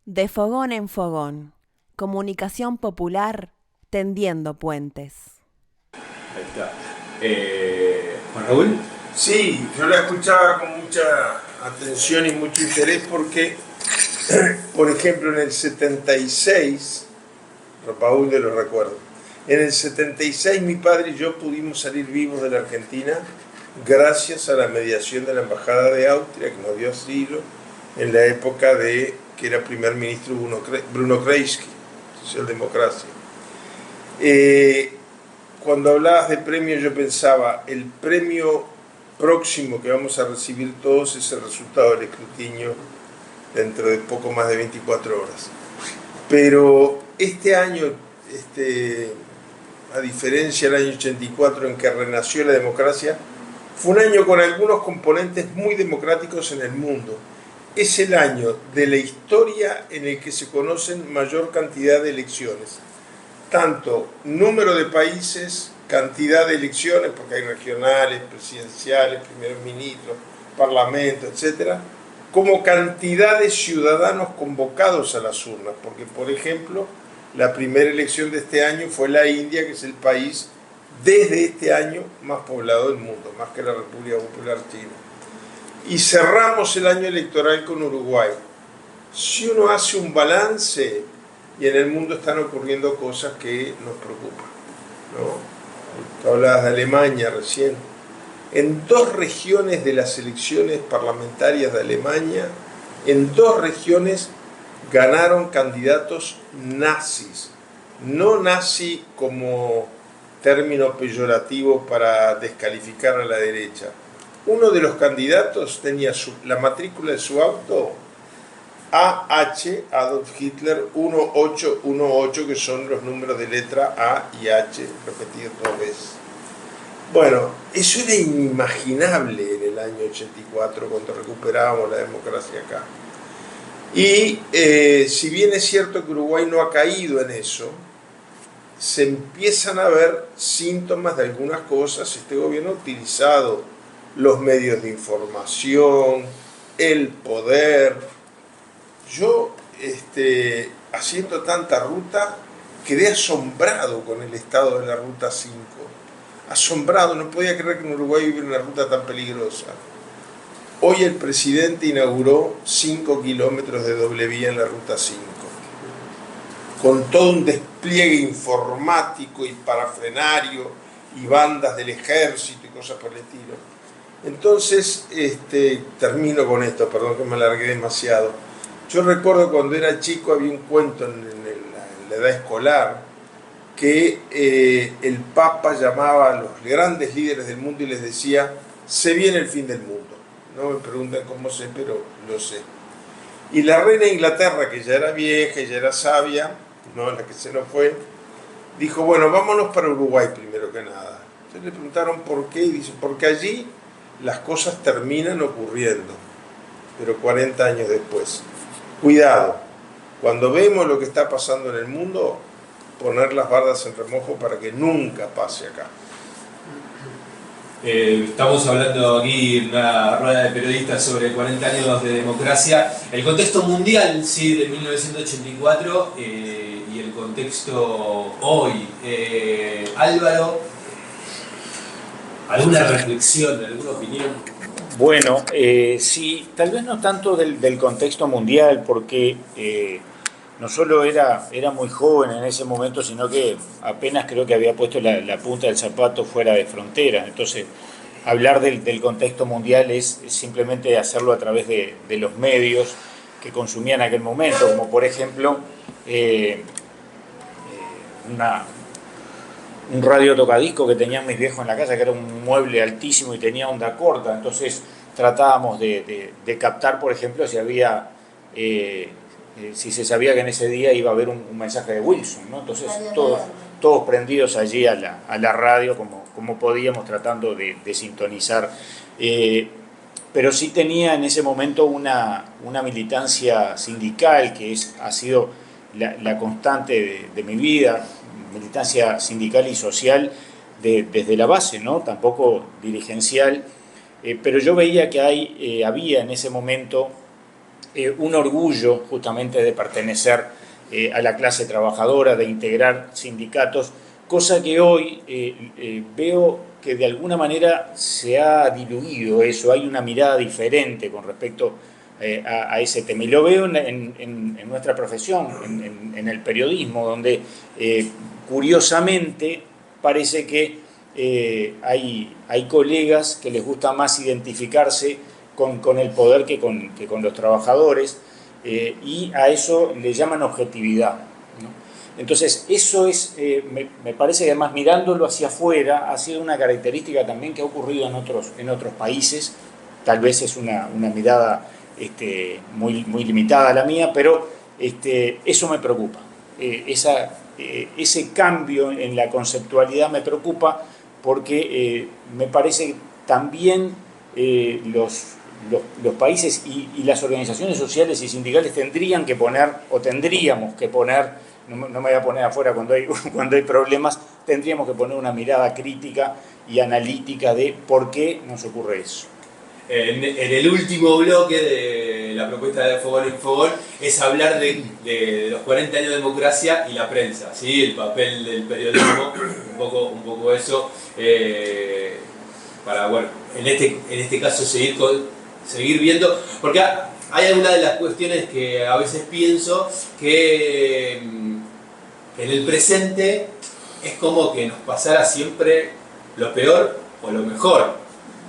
De fogón en fogón, comunicación popular tendiendo puentes. Ahí está. Juan Raúl. Sí, yo la escuchaba con mucha atención y mucho interés porque, por ejemplo, en el 76, Paul de lo recuerdo, en el 76 mi padre y yo pudimos salir vivos de la Argentina gracias a la mediación de la Embajada de Austria, que nos dio asilo en la época de que era primer ministro Bruno Kreisky, socialdemocracia. Cuando hablabas de premio yo pensaba, el premio próximo que vamos a recibir todos es el resultado del escrutinio dentro de poco más de 24 horas. Pero este año, a diferencia del año 84 en que renació la democracia, fue un año con algunos componentes muy democráticos en el mundo. Es el año de la historia en el que se conocen mayor cantidad de elecciones. Tanto número de países, cantidad de elecciones, porque hay regionales, presidenciales, primeros ministros, parlamento, etc., como cantidad de ciudadanos convocados a las urnas, porque, por ejemplo, la primera elección de este año fue la India, que es el país desde este año más poblado del mundo, más que la República Popular China. Y cerramos el año electoral con Uruguay. Si uno hace un balance, y en el mundo están ocurriendo cosas que nos preocupan, ¿no? Tú hablabas de Alemania recién. En dos regiones de las elecciones parlamentarias de Alemania, en dos regiones ganaron candidatos nazis. No nazi como término peyorativo para descalificar a la derecha. Uno de los candidatos tenía la matrícula de su auto AH, Adolf Hitler, 1818, que son los números de letra A y H repetidos dos veces. Bueno, eso era inimaginable en el año 84, cuando recuperábamos la democracia acá. Y si bien es cierto que Uruguay no ha caído en eso, se empiezan a ver síntomas de algunas cosas. Este gobierno ha utilizado los medios de información, el poder. Yo, haciendo tanta ruta, quedé asombrado con el estado de la Ruta 5. Asombrado, no podía creer que en Uruguay hubiera una ruta tan peligrosa. Hoy el presidente inauguró 5 kilómetros de doble vía en la Ruta 5, con todo un despliegue informático y parafrenario y bandas del ejército y cosas por el estilo. Entonces, termino con esto, perdón que me alargué demasiado. Yo recuerdo cuando era chico había un cuento en la edad escolar que el Papa llamaba a los grandes líderes del mundo y les decía: se viene el fin del mundo. No me preguntan cómo sé, pero lo sé. Y la reina de Inglaterra, que ya era vieja y ya era sabia, no la que se nos fue, dijo: bueno, vámonos para Uruguay primero que nada. Entonces le preguntaron por qué, y dice: porque allí las cosas terminan ocurriendo, pero 40 años después. Cuidado, cuando vemos lo que está pasando en el mundo, poner las bardas en remojo para que nunca pase acá. Estamos hablando aquí en una rueda de periodistas sobre 40 años de democracia. El contexto mundial, sí, de 1984 y el contexto hoy. Álvaro, ¿alguna reflexión, alguna opinión? Bueno, sí, tal vez no tanto del contexto mundial, porque no solo era muy joven en ese momento, sino que apenas creo que había puesto la punta del zapato fuera de fronteras. Entonces, hablar del contexto mundial es simplemente hacerlo a través de los medios que consumían en aquel momento, como por ejemplo un radio tocadisco que tenían mis viejos en la casa, que era un mueble altísimo y tenía onda corta. Entonces tratábamos de captar, por ejemplo, si se sabía que en ese día iba a haber un mensaje de Wilson, ¿no? Entonces todos prendidos allí a la radio como podíamos, tratando de sintonizar. Pero sí tenía en ese momento una militancia sindical que ha sido la constante de mi vida, militancia sindical y social desde la base, ¿no? Tampoco dirigencial, pero yo veía que había en ese momento un orgullo justamente de pertenecer a la clase trabajadora, de integrar sindicatos, cosa que hoy veo que de alguna manera se ha diluido eso, hay una mirada diferente con respecto a ese tema. Y lo veo en nuestra profesión, en el periodismo, donde curiosamente parece que hay colegas que les gusta más identificarse con el poder que con los trabajadores, y a eso le llaman objetividad, ¿no? Entonces, eso es, me parece que además mirándolo hacia afuera, ha sido una característica también que ha ocurrido en otros países. Tal vez es una mirada muy limitada a la mía, pero eso me preocupa. Ese cambio en la conceptualidad me preocupa porque me parece que también los países y las organizaciones sociales y sindicales tendríamos que poner, no me voy a poner afuera cuando hay problemas, tendríamos que poner una mirada crítica y analítica de por qué nos ocurre eso. En el último bloque de la propuesta de Fogón en Fogón es hablar de los 40 años de democracia y la prensa, ¿sí? El papel del periodismo, un poco eso, para, bueno, en este caso seguir viendo, porque hay algunas de las cuestiones que a veces pienso que en el presente es como que nos pasara siempre lo peor o lo mejor,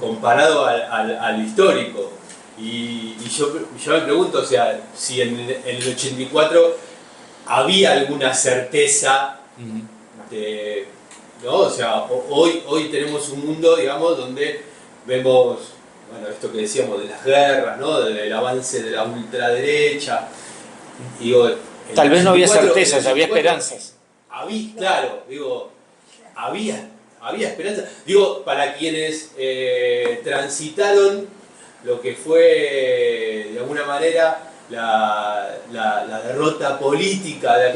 comparado al histórico. Y yo me pregunto, o sea, si en el 84 había alguna certeza ¿no? O sea, hoy tenemos un mundo, digamos, donde vemos, bueno, esto que decíamos de las guerras, ¿no? Del avance de la ultraderecha. Digo, tal vez no había certezas, había esperanzas. Había esperanza. Digo, para quienes transitaron lo que fue, de alguna manera, la derrota política de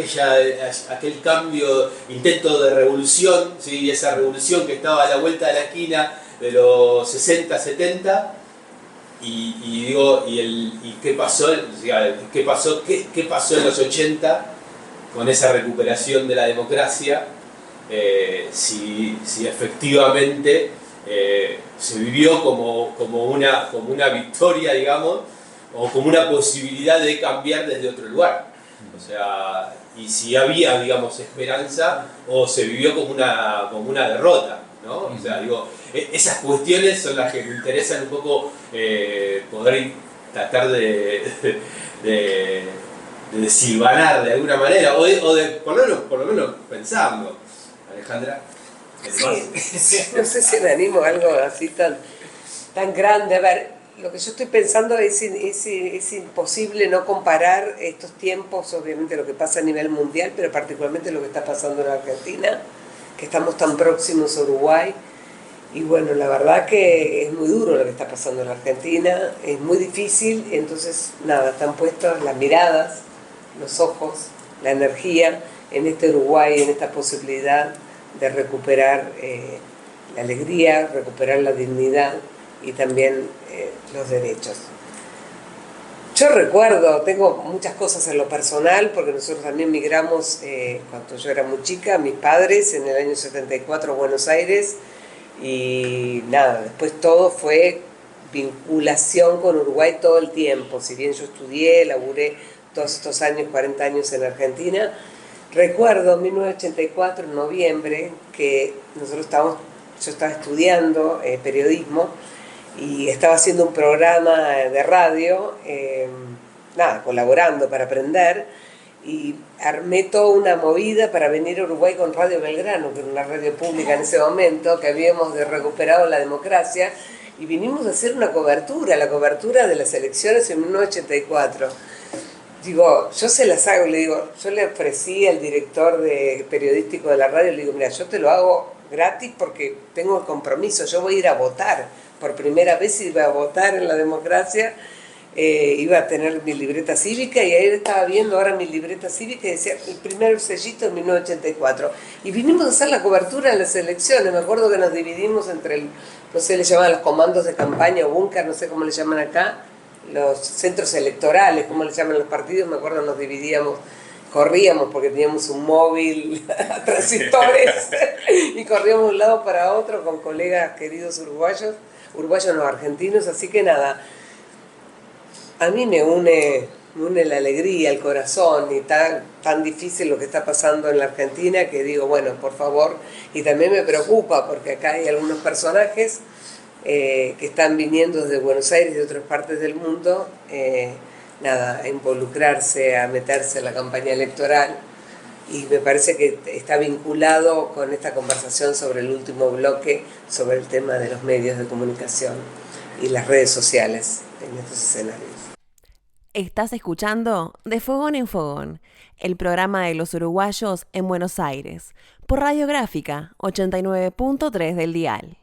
aquel cambio, intento de revolución, ¿sí? Esa revolución que estaba a la vuelta de la esquina de los 60, 70, y qué pasó, qué pasó en los 80 con esa recuperación de la democracia. Si efectivamente se vivió como una victoria, digamos, o como una posibilidad de cambiar desde otro lugar. O sea, y si había, digamos, esperanza, o se vivió como una derrota, ¿no? O sea, digo, esas cuestiones son las que me interesan un poco poder tratar de silvanar de alguna manera, o de por lo menos pensarlo. Alejandra. Sí, no sé si me animo a algo así tan grande. A ver, lo que yo estoy pensando es imposible no comparar estos tiempos, obviamente lo que pasa a nivel mundial, pero particularmente lo que está pasando en Argentina, que estamos tan próximos a Uruguay. Y bueno, la verdad que es muy duro lo que está pasando en Argentina, es muy difícil, entonces nada, están puestas las miradas, los ojos, la energía en este Uruguay, en esta posibilidad de recuperar la alegría, recuperar la dignidad y también los derechos. Yo recuerdo, tengo muchas cosas en lo personal, porque nosotros también migramos cuando yo era muy chica, mis padres en el año 74 a Buenos Aires, y nada, después todo fue vinculación con Uruguay todo el tiempo. Si bien yo estudié, laburé todos estos años, 40 años en Argentina, recuerdo en 1984, en noviembre, que yo estaba estudiando periodismo y estaba haciendo un programa de radio, colaborando para aprender, y armé toda una movida para venir a Uruguay con Radio Belgrano, que era una radio pública en ese momento, que habíamos recuperado la democracia, y vinimos a hacer la cobertura de las elecciones en 1984. Digo, yo se las hago, yo le ofrecí al director periodístico de la radio, le digo, mira, yo te lo hago gratis porque tengo el compromiso, yo voy a ir a votar, por primera vez iba a votar en la democracia, iba a tener mi libreta cívica, y ahí estaba viendo ahora mi libreta cívica y decía el primer sellito en 1984. Y vinimos a hacer la cobertura de las elecciones. Me acuerdo que nos dividimos entre no sé, le llamaban los comandos de campaña o búnker, no sé cómo le llaman acá, los centros electorales, como le llaman los partidos, me acuerdo nos dividíamos, corríamos porque teníamos un móvil a transistores y corríamos de un lado para otro con colegas queridos uruguayos no argentinos, así que nada, a mí me une la alegría, el corazón, y tan difícil lo que está pasando en la Argentina que digo, bueno, por favor, y también me preocupa porque acá hay algunos personajes que están viniendo desde Buenos Aires y de otras partes del mundo, a involucrarse, a meterse en la campaña electoral, y me parece que está vinculado con esta conversación sobre el último bloque, sobre el tema de los medios de comunicación y las redes sociales en estos escenarios. Estás escuchando De Fogón en Fogón, el programa de los uruguayos en Buenos Aires, por Radiográfica 89.3 del dial.